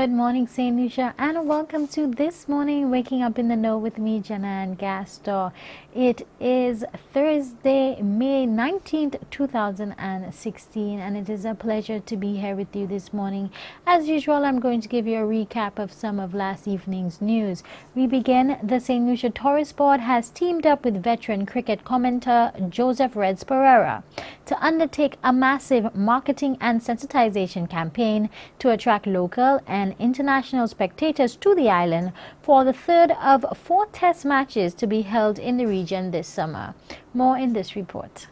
Good morning, St. Lucia, and welcome to This Morning Waking Up in the Know with me, Jenna and Gaston. It is Thursday, May 19th, 2016, and it is a pleasure to be here with you this morning. As usual, I'm going to give you a recap of some of last evening's news. We begin. The St. Lucia Tourist Board has teamed up with veteran cricket commentator Joseph Reds Pereira to undertake a massive marketing and sensitization campaign to attract local and international spectators to the island for the third of 4 test matches to be held in the region this summer. More in this report.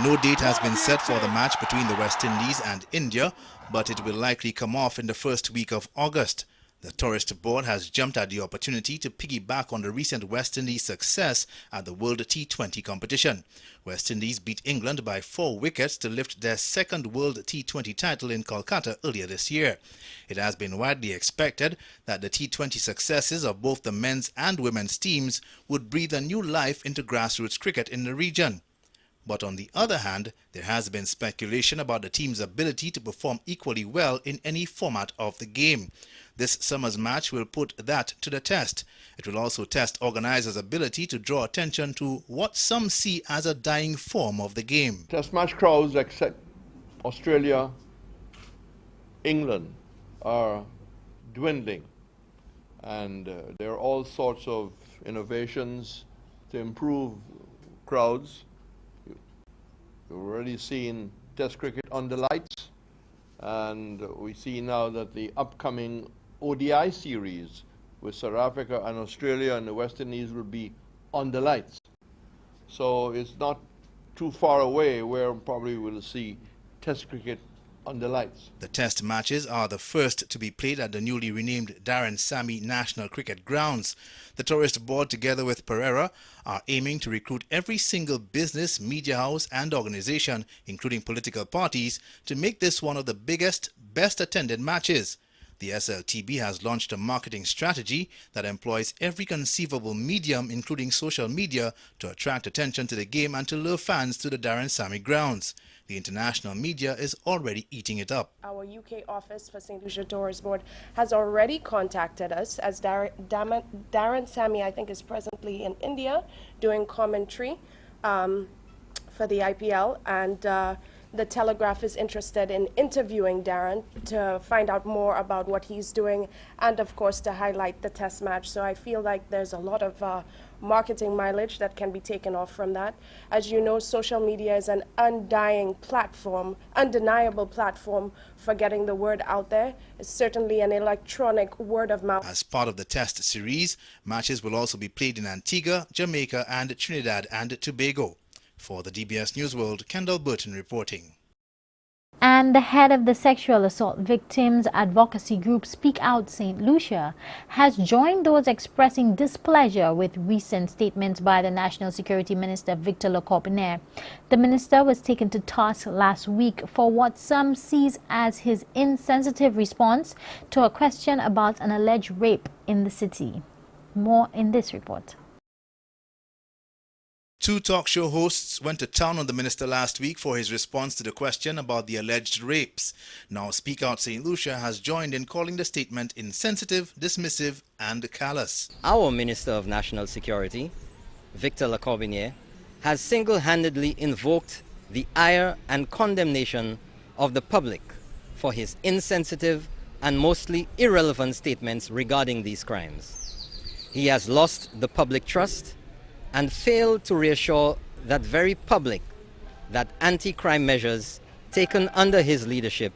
No date has been set for the match between the West Indies and India, but it will likely come off in the first week of August. The Tourist Board has jumped at the opportunity to piggyback on the recent West Indies success at the World T20 competition. West Indies beat England by 4 wickets to lift their second World T20 title in Kolkata earlier this year. It has been widely expected that the T20 successes of both the men's and women's teams would breathe a new life into grassroots cricket in the region. But on the other hand, there has been speculation about the team's ability to perform equally well in any format of the game. This summer's match will put that to the test. It will also test organizers' ability to draw attention to what some see as a dying form of the game. Test match crowds except Australia, England are dwindling, and there are all sorts of innovations to improve crowds. We've already seen Test cricket under lights, and we see now that the upcoming ODI series with South Africa and Australia and the West Indies will be under lights. So it's not too far away where probably we'll see Test cricket under lights. The test matches are the first to be played at the newly renamed Darren Sammy National Cricket Grounds. The Tourist Board, together with Pereira, are aiming to recruit every single business, media house and organization, including political parties, to make this one of the biggest, best attended matches. The SLTB has launched a marketing strategy that employs every conceivable medium, including social media, to attract attention to the game and to lure fans to the Darren Sammy grounds. The international media is already eating it up. Our UK office for St. Lucia Tourist Board has already contacted us, as Darren Sammy, I think, is presently in India doing commentary for the IPL, and the Telegraph is interested in interviewing Darren to find out more about what he's doing and, of course, to highlight the test match. So I feel like there's a lot of marketing mileage that can be taken off from that. As you know, social media is an undying platform, undeniable platform for getting the word out there. It's certainly an electronic word of mouth. As part of the test series, matches will also be played in Antigua, Jamaica and Trinidad and Tobago. For the DBS News World, Kendall Burton reporting. And the head of the sexual assault victims advocacy group Speak Out St. Lucia has joined those expressing displeasure with recent statements by the National Security Minister Victor Leccorpinier. The minister was taken to task last week for what some sees as his insensitive response to a question about an alleged rape in the city. More in this report. 2 talk show hosts went to town on the minister last week for his response to the question about the alleged rapes. Now Speak Out St. Lucia has joined in calling the statement insensitive, dismissive and callous. Our Minister of National Security, Victor Leccorpinier, has single-handedly invoked the ire and condemnation of the public for his insensitive and mostly irrelevant statements regarding these crimes. He has lost the public trust and failed to reassure that very public that anti-crime measures taken under his leadership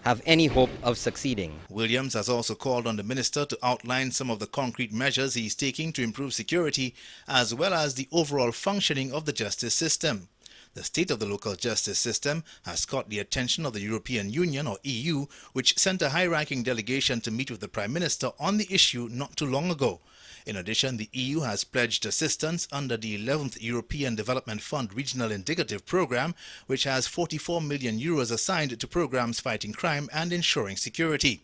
have any hope of succeeding. Williams has also called on the minister to outline some of the concrete measures he is taking to improve security as well as the overall functioning of the justice system. The state of the local justice system has caught the attention of the European Union, or EU, which sent a high-ranking delegation to meet with the Prime Minister on the issue not too long ago. In addition, the EU has pledged assistance under the 11th European Development Fund Regional Indicative Programme, which has €44 million assigned to programs fighting crime and ensuring security.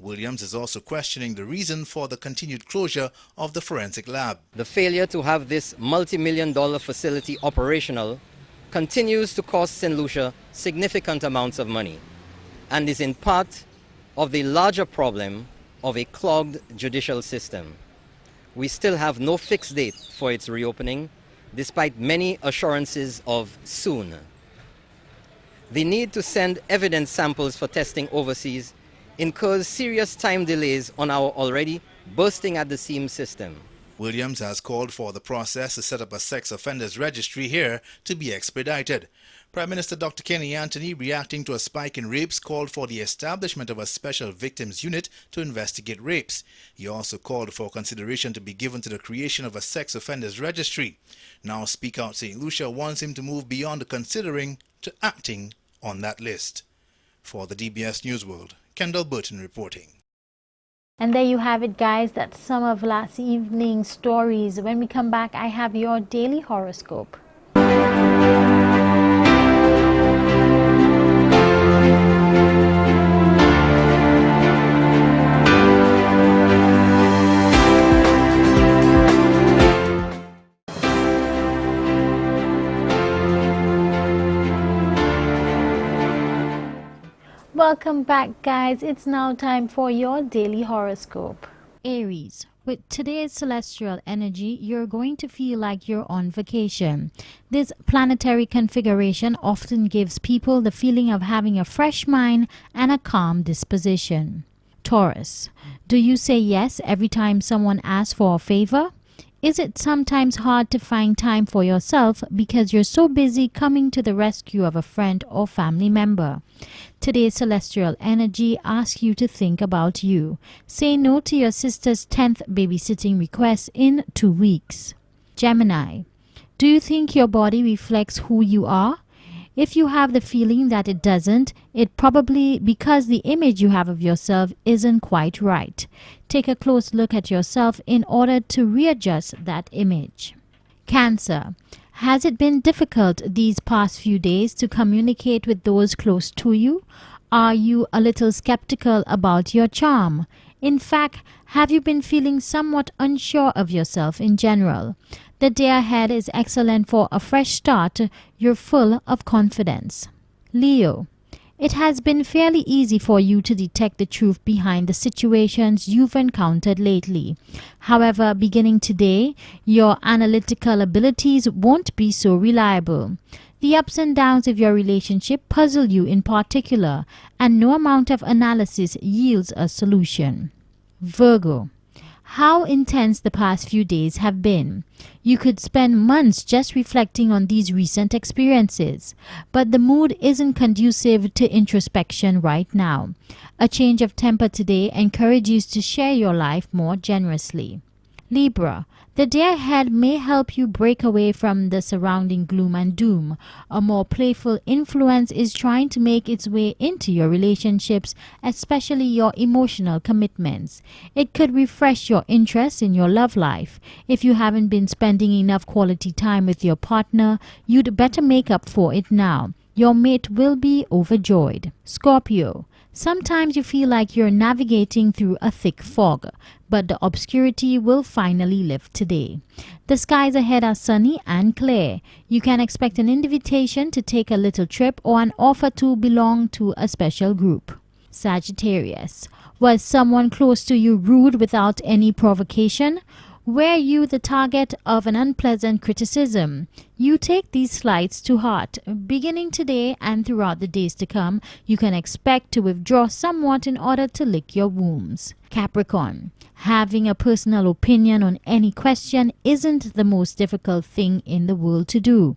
Williams is also questioning the reason for the continued closure of the forensic lab. The failure to have this multi-million-dollar facility operational continues to cost St. Lucia significant amounts of money and is in part of the larger problem of a clogged judicial system. We still have no fixed date for its reopening, despite many assurances of soon. The need to send evidence samples for testing overseas incurs serious time delays on our already bursting at the seams system. Williams has called for the process to set up a sex offenders registry here to be expedited. Prime Minister Dr. Kenny Anthony, reacting to a spike in rapes, called for the establishment of a special victims unit to investigate rapes. He also called for consideration to be given to the creation of a sex offenders registry. Now Speak Out St. Lucia wants him to move beyond the considering to acting on that list. For the DBS News World, Kendall Burton reporting. And there you have it, guys. That's some of last evening's stories. When we come back, I have your daily horoscope. Welcome back, guys. It's now time for your daily horoscope. Aries, with today's celestial energy, you're going to feel like you're on vacation. This planetary configuration often gives people the feeling of having a fresh mind and a calm disposition. Taurus, do you say yes every time someone asks for a favor? Is it sometimes hard to find time for yourself because you're so busy coming to the rescue of a friend or family member? Today's celestial energy asks you to think about you. Say no to your sister's 10th babysitting request in 2 weeks. Gemini, do you think your body reflects who you are? If you have the feeling that it doesn't, it's probably because the image you have of yourself isn't quite right. Take a close look at yourself in order to readjust that image. Cancer, has it been difficult these past few days to communicate with those close to you? Are you a little skeptical about your charm? In fact, have you been feeling somewhat unsure of yourself in general? The day ahead is excellent for a fresh start. You're full of confidence. Leo, it has been fairly easy for you to detect the truth behind the situations you've encountered lately. However, beginning today, your analytical abilities won't be so reliable. The ups and downs of your relationship puzzle you in particular, and no amount of analysis yields a solution. Virgo, how intense the past few days have been. You could spend months just reflecting on these recent experiences, but the mood isn't conducive to introspection right now. A change of temper today encourages you to share your life more generously. Libra, the day ahead may help you break away from the surrounding gloom and doom. A more playful influence is trying to make its way into your relationships, especially your emotional commitments. It could refresh your interest in your love life. If you haven't been spending enough quality time with your partner, you'd better make up for it now. Your mate will be overjoyed. Scorpio, sometimes you feel like you're navigating through a thick fog, but the obscurity will finally lift today. The skies ahead are sunny and clear. You can expect an invitation to take a little trip or an offer to belong to a special group. Sagittarius, was someone close to you rude without any provocation? Were you the target of an unpleasant criticism? You take these slights to heart. Beginning today and throughout the days to come, you can expect to withdraw somewhat in order to lick your wounds. Capricorn, having a personal opinion on any question isn't the most difficult thing in the world to do.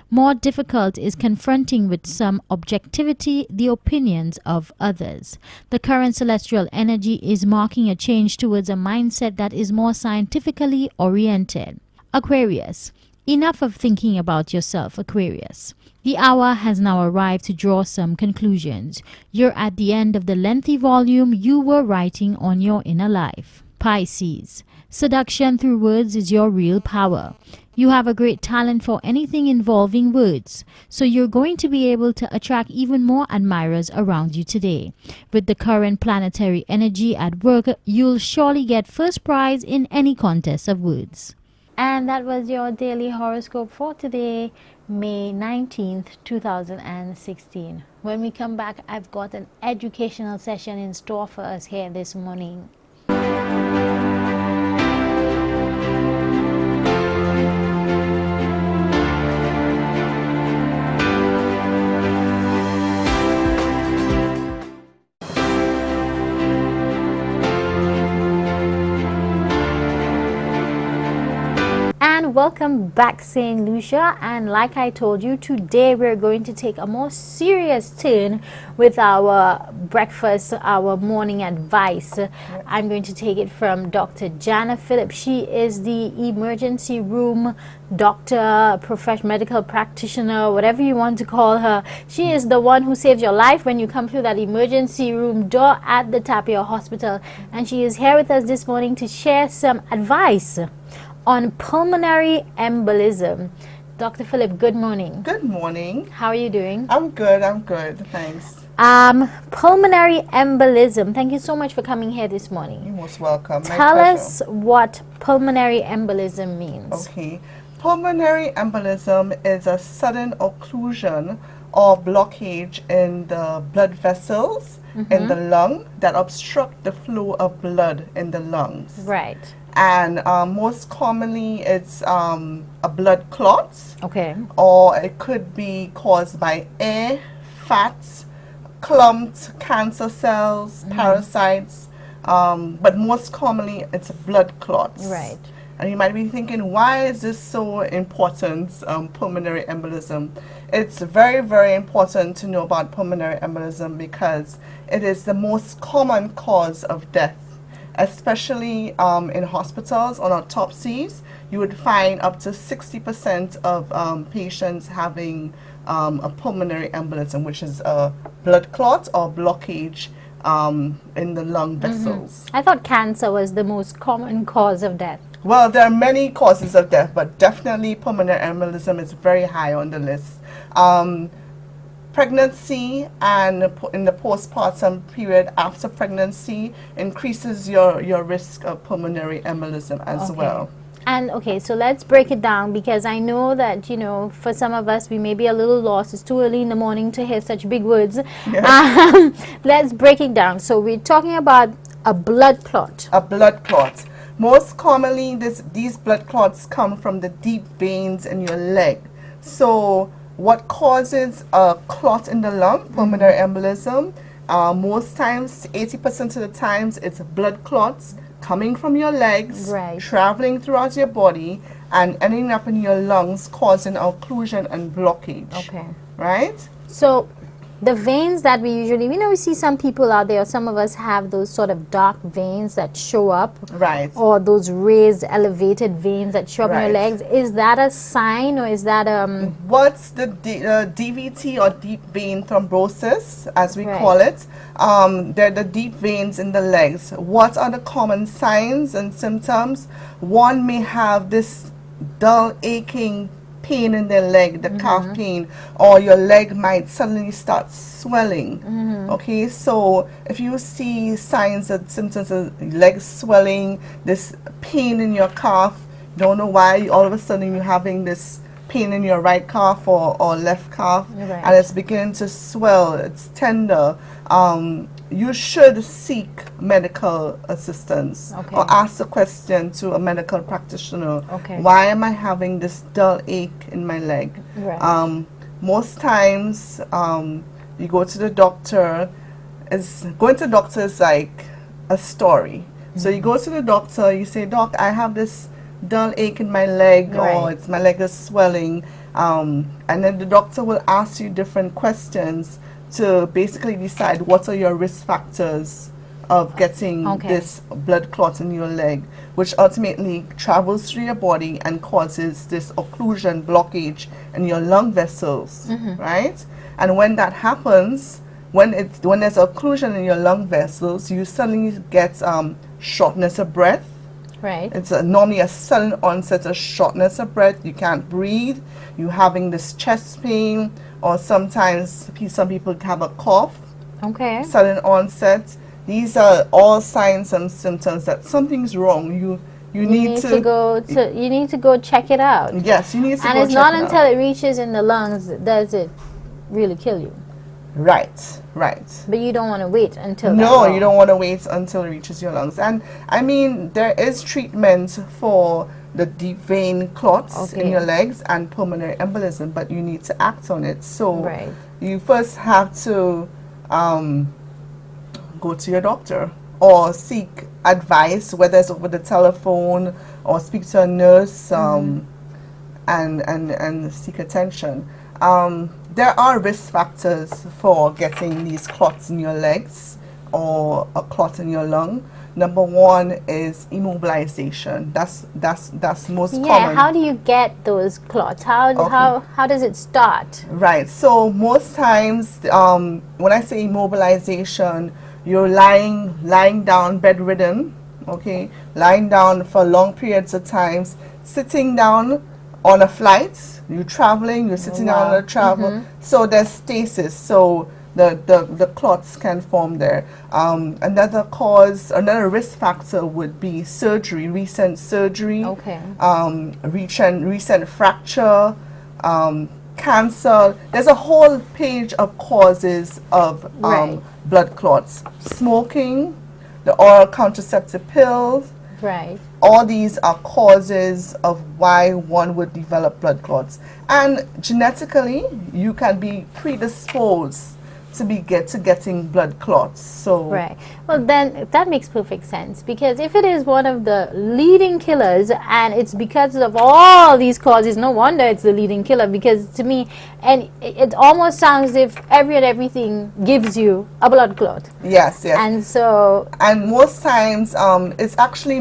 More difficult is confronting with some objectivity the opinions of others. The current celestial energy is marking a change towards a mindset that is more scientifically oriented. Aquarius, enough of thinking about yourself, Aquarius. The hour has now arrived to draw some conclusions. You're at the end of the lengthy volume you were writing on your inner life. Pisces, seduction through words is your real power. You have a great talent for anything involving words, so you're going to be able to attract even more admirers around you today. With the current planetary energy at work, you'll surely get first prize in any contest of words. And that was your daily horoscope for today, May 19th, 2016. When we come back, I've got an educational session in store for us here this morning. Welcome back, St. Lucia, and like I told you, today we're going to take a more serious turn with our breakfast, our morning advice. I'm going to take it from Dr. Jana Phillips. She is the emergency room doctor, medical practitioner, whatever you want to call her. She is the one who saves your life when you come through that emergency room door at the Tapia Hospital, and she is here with us this morning to share some advice on pulmonary embolism. Dr. Philip, good morning. Good morning. How are you doing? I'm good, thanks. Pulmonary embolism. Thank you so much for coming here this morning. You're most welcome. Tell us what pulmonary embolism means. Okay. Pulmonary embolism is a sudden occlusion or blockage in the blood vessels in the lung that obstruct the flow of blood in the lungs. Right. And most commonly it's a blood clot. Okay. Or it could be caused by air, fats, clumped cancer cells, parasites, but most commonly it's blood clots. Right. And you might be thinking, why is this so important, pulmonary embolism? It's very, very important to know about pulmonary embolism because it is the most common cause of death. Especially in hospitals on autopsies, you would find up to 60% of patients having a pulmonary embolism, which is a blood clot or blockage in the lung vessels. I thought cancer was the most common cause of death. Well, there are many causes of death, but definitely pulmonary embolism is very high on the list. Pregnancy and in the postpartum period after pregnancy increases your risk of pulmonary embolism as well. And okay, so let's break it down, because I know that, you know, for some of us we may be a little lost. It's too early in the morning to hear such big words. Yes. Let's break it down. So we're talking about a blood clot. A blood clot. Most commonly these blood clots come from the deep veins in your leg. So what causes a clot in the lung, pulmonary embolism? Most times, 80% of the times, it's blood clots coming from your legs, traveling throughout your body, and ending up in your lungs, causing occlusion and blockage. Okay. Right? So the veins that we usually, we see some people out there, or some of us have those sort of dark veins that show up. Right. Or those raised, elevated veins that show up in your legs. Is that a sign, or is that what's the DVT, or deep vein thrombosis, as we call it? They're the deep veins in the legs. What are the common signs and symptoms? One may have this dull, aching pain in their leg, the calf pain, or your leg might suddenly start swelling. Okay, so if you see signs and symptoms of leg swelling, this pain in your calf, don't know why, all of a sudden you're having this pain in your right calf or left calf, and it's beginning to swell, it's tender, you should seek medical assistance or ask the question to a medical practitioner. Why am I having this dull ache in my leg? Most times you go to the doctor. Going to the doctor is like a story. So you go to the doctor, you say, Doc, I have this dull ache in my leg, or my leg is swelling, and then the doctor will ask you different questions to basically decide what are your risk factors of getting this blood clot in your leg, which ultimately travels through your body and causes this occlusion, blockage in your lung vessels, right? And when that happens, when there's occlusion in your lung vessels, you suddenly get shortness of breath. It's normally a sudden onset of shortness of breath. You can't breathe. You're having this chest pain, or sometimes some people have a cough. Sudden onset. These are all signs and symptoms that something's wrong. You need to go check it out. Yes, you need to go check it out. And it's not until it reaches in the lungs does it really kill you. Right, right. But you don't want to wait until that No, long. you don't want to wait until it reaches your lungs. And I mean, there is treatment for the deep vein clots in Okay. your legs and pulmonary embolism, but you need to act on it. So Right. you first have to go to your doctor or seek advice, whether it's over the telephone or speak to a nurse and seek attention. There are risk factors for getting these clots in your legs or a clot in your lung. Number one is immobilization. That's most Yeah, common. how do you get those clots? How does it start? Right. So most times, when I say immobilization, you're lying down, bedridden. Okay, lying down for long periods of times, sitting down on a flight. You're traveling. You're sitting down on a travel. So there's stasis. So the clots can form there. Another risk factor would be surgery, recent surgery. Okay. Recent fracture, cancer. There's a whole page of causes of Right. blood clots. Smoking, the oral contraceptive pills, Right. all these are causes of why one would develop blood clots. And genetically, you can be predisposed to getting blood clots. So Right. Well, then that makes perfect sense, because if it is one of the leading killers and it's because of all these causes, no wonder it's the leading killer. Because to me, and it almost sounds as if everything gives you a blood clot. yes, yes. And so, And most times it's actually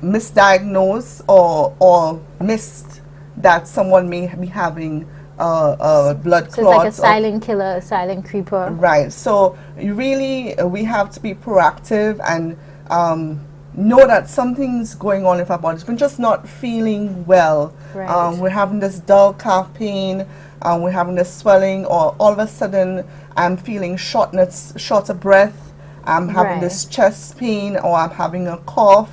misdiagnosed or missed that someone may be having a blood so clot. it's like a or- silent killer, a silent creeper. Right. So we have to be proactive and know that something's going on with our bodies. We're just not feeling well. Right. We're having this dull calf pain. We're having this swelling, or all of a sudden I'm feeling short of breath. I'm having Right. this chest pain, or I'm having a cough.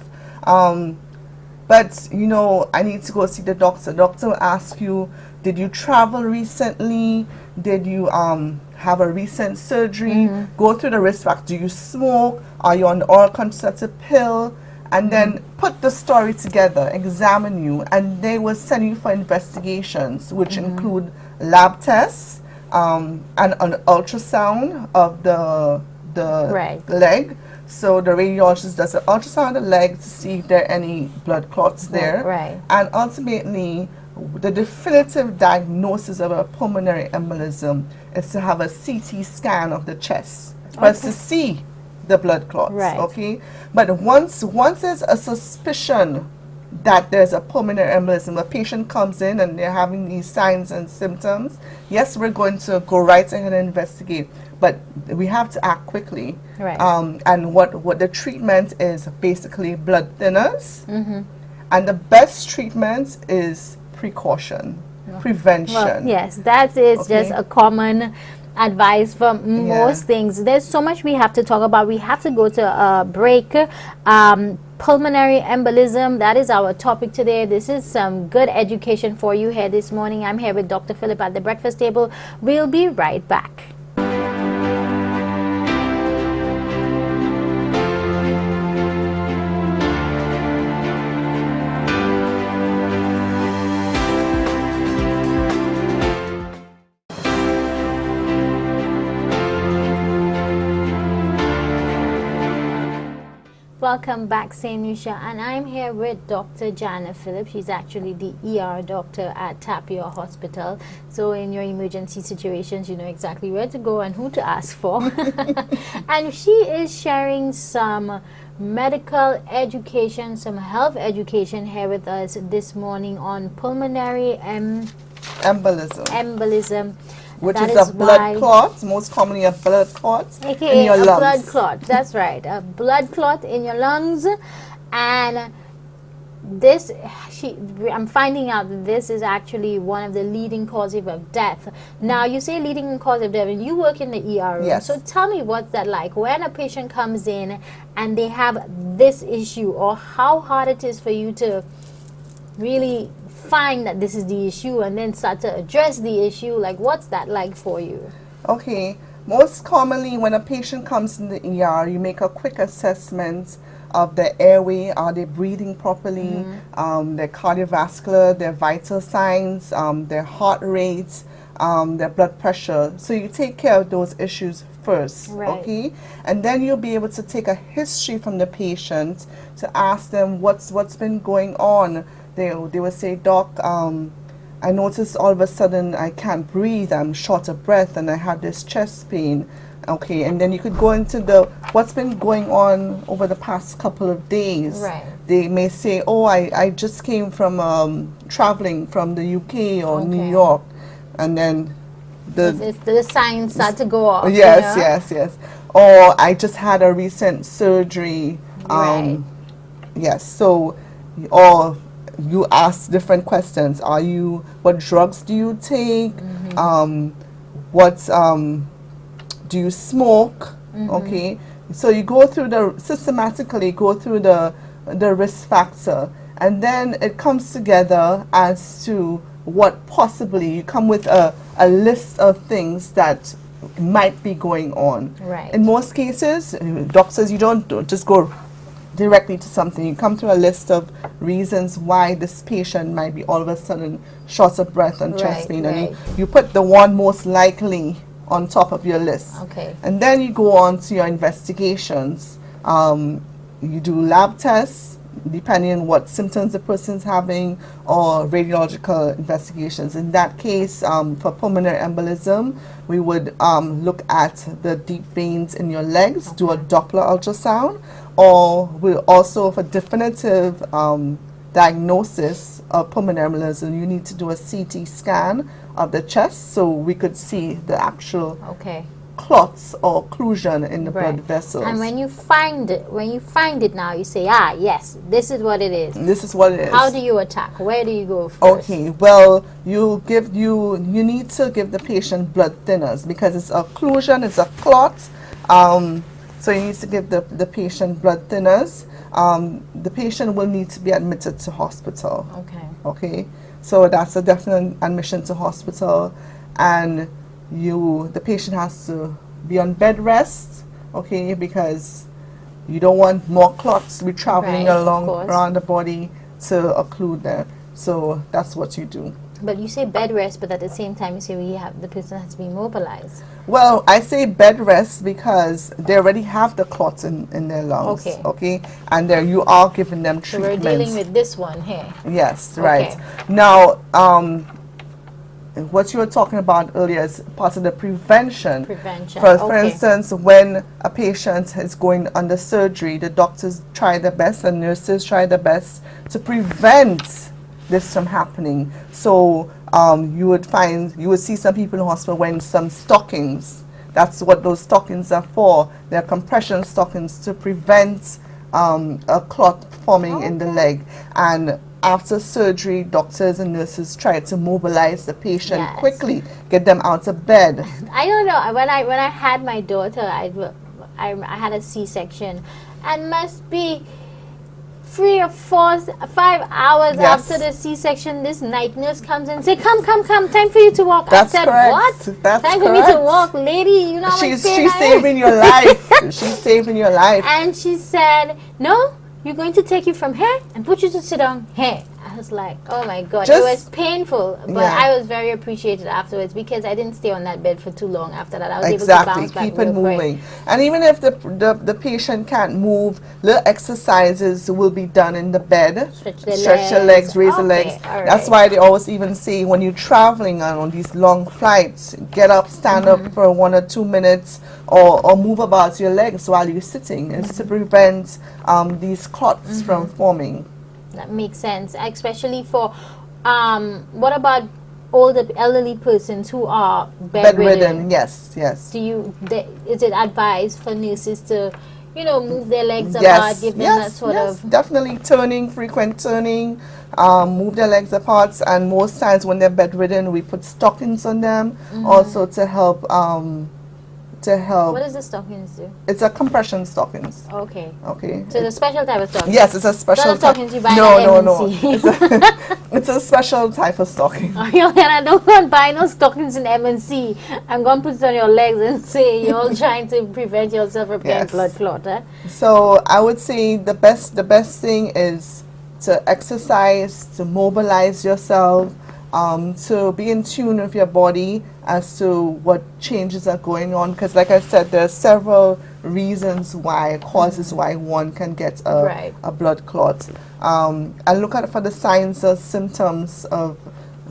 But I need to go see the doctor. The doctor will ask you, did you travel recently? Did you have a recent surgery? Go through the risk factor. Do you smoke? Are you on the oral contraceptive pill? And then put the story together, examine you, and they will send you for investigations, which include lab tests and an ultrasound of the Right. leg. So the radiologist does an ultrasound of the leg to see if there are any blood clots there. Right. And ultimately, the definitive diagnosis of a pulmonary embolism is to have a CT scan of the chest for us to see the blood clots. Right. Okay. But once there's a suspicion that there's a pulmonary embolism, a patient comes in and they're having these signs and symptoms, yes, we're going to go right ahead and investigate. But we have to act quickly. Right. And what the treatment is basically blood thinners. And the best treatment is precaution, prevention. Well, yes, that is just Okay. a common advice for most things. There's so much we have to talk about. We have to go to a break. Pulmonary embolism, that is our topic today. This is some good education for you here this morning. I'm here with Dr. Philip at the breakfast table. We'll be right back. Welcome back, St. Lucia, and I'm here with Dr. Janet Phillips. She's actually the ER doctor at Tapio Hospital. So in your emergency situations, you know exactly where to go and who to ask for. And she is sharing some medical education, some health education here with us this morning on pulmonary embolism. Which That is a why- blood clot, most commonly a blood clot in AKA your a lungs. blood clot. That's right, a blood clot in your lungs. And this, I'm finding out that this is actually one of the leading causes of death. Now, you say leading cause of death, and you work in the ER room. Yes. So tell me, what's that like when a patient comes in and they have this issue, or how hard it is for you to really find that this is the issue and then start to address the issue? Like, what's that like for you? Okay, most commonly when a patient comes in the ER, you make a quick assessment of their airway. Are they breathing properly? Their cardiovascular, their vital signs, their heart rate, their blood pressure. So you take care of those issues first, okay? And then you'll be able to take a history from the patient to ask them what's been going on. They will say, Doc, I noticed all of a sudden I can't breathe, I'm short of breath, and I have this chest pain. Okay, and then you could go into what's been going on over the past couple of days. Right. They may say, oh, I just came from traveling from the UK or New York, and then the signs start to go off. Yes, yes. Or I just had a recent surgery. Yes, so, or you ask different questions. What drugs do you take? Do you smoke? Okay, so you go through systematically go through the risk factor, and then it comes together as to what possibly you come with a list of things that might be going on. Right. In most cases, doctors, you don't just go directly to something. You come to a list of reasons why this patient might be all of a sudden short of breath and chest pain, and you put the one most likely on top of your list. Okay. And then you go on to your investigations. You do lab tests, depending on what symptoms the person's having, or radiological investigations. In that case, for pulmonary embolism, we would look at the deep veins in your legs, do a Doppler ultrasound, or we'll also, for definitive diagnosis of pulmonary embolism, you need to do a CT scan of the chest so we could see the actual clots or occlusion in the blood vessels. And when you find it now, you say, yes, this is what it is. This is what it is. How do you attack? Where do you go first? Okay, well, you need to give the patient blood thinners because it's occlusion, it's a clot. So you need to give the patient blood thinners. The patient will need to be admitted to hospital. Okay. So that's a definite admission to hospital, and the patient has to be on bed rest, okay, because you don't want more clots to be traveling around the body to occlude them. So that's what you do. But you say bed rest, but at the same time you say the person has to be mobilized. Well, I say bed rest because they already have the clots in their lungs. Okay. And there you are giving them treatment. So we're dealing with this one here. Yes, right. Now, what you were talking about earlier is part of the prevention. For instance, when a patient is going under surgery, the doctors try their best and nurses try their best to prevent this from happening. So you would see some people in the hospital wearing some stockings. That's what those stockings are for. They're compression stockings to prevent a clot forming in the leg. And after surgery, doctors and nurses try to mobilize the patient quickly, get them out of bed. I don't know. When I had my daughter, I had a C-section, and must be 3 or 4, 5 hours after the C-section, this night nurse comes and say, come, time for you to walk. That's I said, correct. what? That's time correct. for me to walk, lady. You know how she's saving your life. She's saving your life. And she said, no, you're going to take you from here and put you to sit down here. I was like, oh my God, it was painful, but I was very appreciated afterwards because I didn't stay on that bed for too long after that. I was able to bounce back keep it moving. And even if the patient can't move, little exercises will be done in the bed. Stretch your legs, raise the legs. That's why they always even say when you're traveling on these long flights, get up, stand up for 1 or 2 minutes, or move about your legs while you're sitting. It's to prevent these clots from forming. That makes sense, especially for what about older elderly persons who are bedridden? Yes. Is it advised for nurses to move their legs apart, give them that sort of definitely frequent turning, move their legs apart, and most times when they're bedridden we put stockings on them also to help to help. What does the stockings do? It's a compression stockings. Okay. Okay. So it's a special type of stocking. Yes, it's a special. Not a stockings you buy no, at no. MNC. It's a special type of stocking. Oh, I don't want to buy no stockings in MNC. I'm going to put it on your legs and say you're all trying to prevent yourself from getting blood clot. Eh? So I would say the best thing is to exercise, to mobilize yourself, to be in tune with your body as to what changes are going on. Because like I said, there are several reasons why, causes why one can get a blood clot. And look out for the signs or symptoms of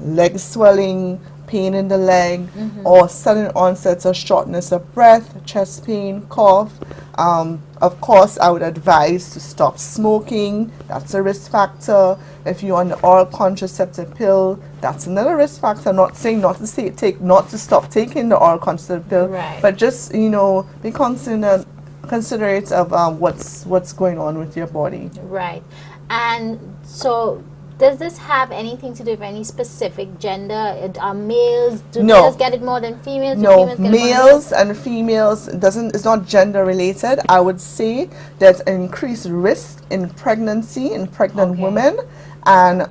leg swelling, pain in the leg, or sudden onsets of shortness of breath, chest pain, cough. Of course, I would advise to stop smoking. That's a risk factor. If you're on the oral contraceptive pill, that's another risk factor. I'm not saying not to stop taking the oral contraceptive pill, but just be considerate of what's going on with your body. Right. And so, does this have anything to do with any specific gender? Are males, males get it more than females? No, males and females it's not gender related. I would say there's an increased risk in pregnancy in pregnant women and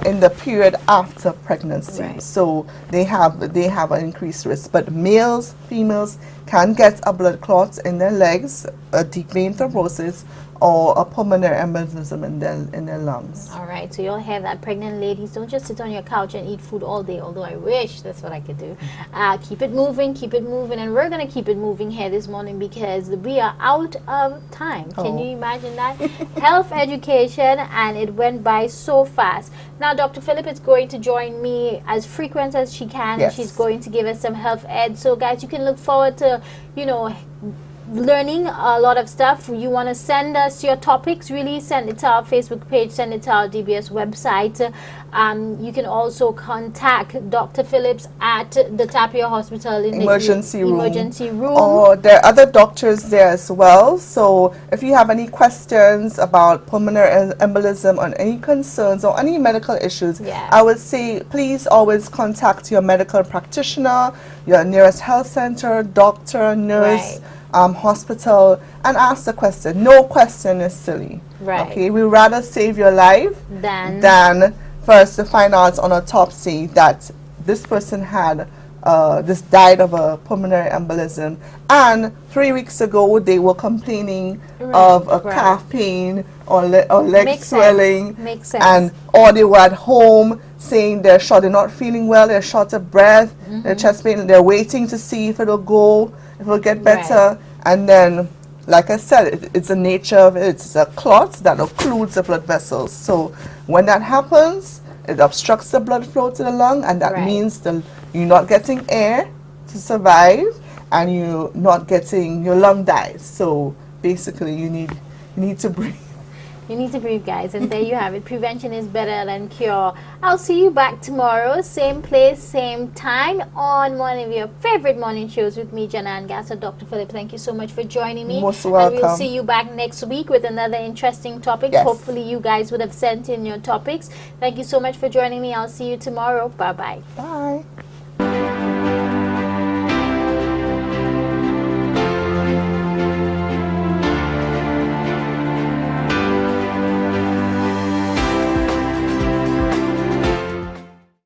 in the period after pregnancy. So they have an increased risk. But males, females can get a blood clot in their legs, a deep vein thrombosis, or a pulmonary embolism in their lungs. All right, so you'll have that. Pregnant ladies, don't just sit on your couch and eat food all day, although I wish that's what I could do. Keep it moving, and we're going to keep it moving here this morning because we are out of time. Can you imagine that? Health education, and it went by so fast. Now, Dr. Phillip is going to join me as frequent as she can. Yes. She's going to give us some health ed. So, guys, you can look forward to, learning a lot of stuff. You want to send us your topics, really send it to our Facebook page, send it to our DBS website. You can also contact Dr. Phillips at the Tapia Hospital in emergency the emergency room. Or there are other doctors there as well. So if you have any questions about pulmonary embolism or any concerns or any medical issues, I would say please always contact your medical practitioner, your nearest health center, doctor, nurse, hospital, and ask the question. No question is silly. Okay, we'd rather save your life than first to find out on autopsy that this person had died of a pulmonary embolism, and 3 weeks ago they were complaining of a calf pain or leg swelling, or they were at home saying they're not feeling well, they're short of breath, their chest pain, they're waiting to see if it'll go, if it'll get better, and then, like I said, it's the nature of it. It's a clot that occludes the blood vessels. So when that happens, it obstructs the blood flow to the lung, and that means you're not getting air to survive, and you're not getting, your lung dies. So basically, you need to breathe. You need to breathe, guys, and there you have it. Prevention is better than cure. I'll see you back tomorrow, same place, same time, on one of your favorite morning shows with me, Jenna and Gasser. Dr. Phillip, thank you so much for joining me. Most welcome. And we'll see you back next week with another interesting topic. Hopefully you guys would have sent in your topics. Thank you so much for joining me. I'll see you tomorrow. Bye-bye. Bye.